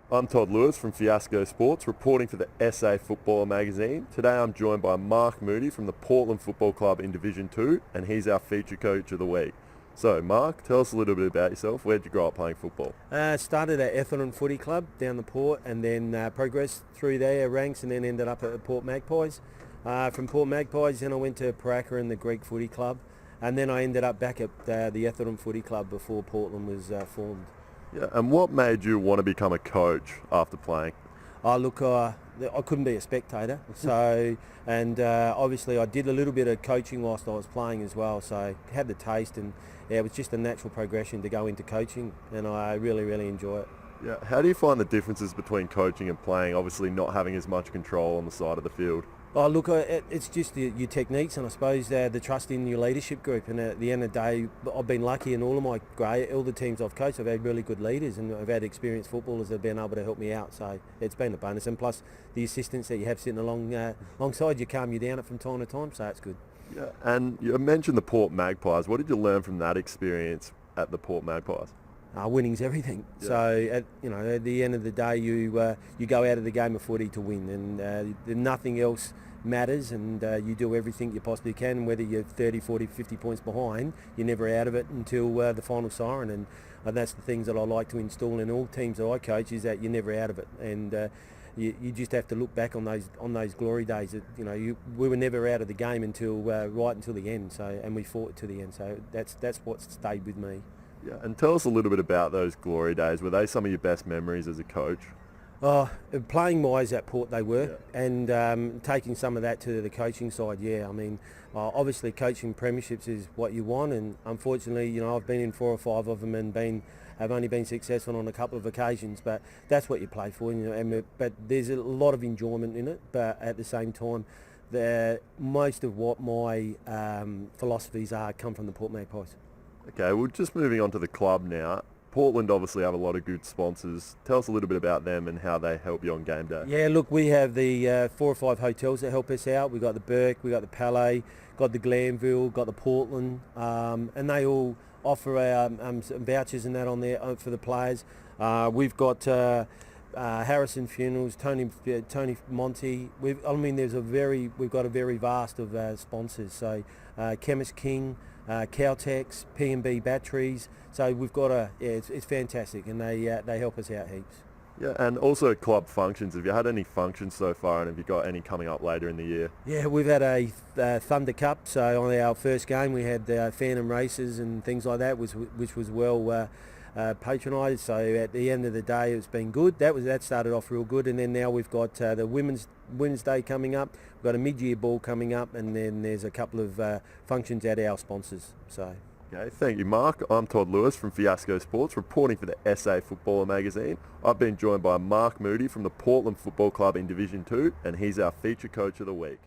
I'm Todd Lewis from Fiasco Sports, reporting for the SA Footballer magazine. Today I'm joined by Mark Moody from the Portland Football Club in Division 2, and he's our feature coach of the week. So, Mark, tell us a little bit about yourself. Where did you grow up playing football? Started at Atherton Footy Club down the Port, and then progressed through their ranks, and then ended up at the Port Magpies. From Port Magpies, then I went to Paraka and the Greek Footy Club, and then I ended up back at the Atherton Footy Club before Portland was formed. Yeah, and what made you want to become a coach after playing? I couldn't be a spectator, so and obviously I did a little bit of coaching whilst I was playing as well, so I had the taste, and yeah, it was just a natural progression to go into coaching, and I really enjoy it. Yeah, how do you find the differences between coaching and playing, obviously not having as much control on the side of the field? It's just your techniques, and I suppose the trust in your leadership group. And at the end of the day, I've been lucky in all the teams I've coached. I've had really good leaders, and I've had experienced footballers that have been able to help me out. So it's been a bonus, and plus the assistants that you have sitting alongside you calm you down from time to time. So it's good. Yeah, and you mentioned the Port Magpies. What did you learn from that experience at the Port Magpies? Winning's everything. Yeah. So at the end of the day, you go out of the game of footy to win, and nothing else matters, and you do everything you possibly can. Whether you're 30, 40, 50 points behind, you're never out of it until the final siren, and that's the things that I like to install in all teams that I coach, is that you're never out of it, and you just have to look back on those glory days that we were never out of the game until right until the end. So, and we fought to the end. So that's what stayed with me. Yeah, and tell us a little bit about those glory days. Were they some of your best memories as a coach? Playing wise at Port they were, Yeah. and taking some of that to the coaching side. Yeah, I mean, obviously coaching premierships is what you want, and unfortunately, I've been in 4 or 5 of them and have only been successful on a couple of occasions. But that's what you play for, but there's a lot of enjoyment in it. But at the same time, most of what my philosophies are come from the Port Magpies. Okay, well, just moving on to the club now. Portland obviously have a lot of good sponsors. Tell us a little bit about them and how they help you on game day. Yeah, look, we have the 4 or 5 hotels that help us out. We've got the Burke, we've got the Palais, got the Glanville, got the Portland, and they all offer some vouchers and that on there for the players. We've got Harrison Funerals, Tony Monty. We've got a very vast of sponsors. So Chemist King, Caltex, P&B Batteries. So we've got it's fantastic, and they help us out heaps. Yeah, and also club functions. Have you had any functions so far, and have you got any coming up later in the year? Yeah, we've had a Thunder Cup. So on our first game, we had Phantom races and things like that, which was well patronised. So at the end of the day, it's been good. That started off real good, and then now we've got the Women's Day coming up. We've got a mid-year ball coming up, and then there's a couple of functions at our sponsors. So. Okay, thank you, Mark. I'm Todd Lewis from Fiasco Sports, reporting for the SA Footballer magazine. I've been joined by Mark Moody from the Portland Football Club in Division 2, and he's our feature coach of the week.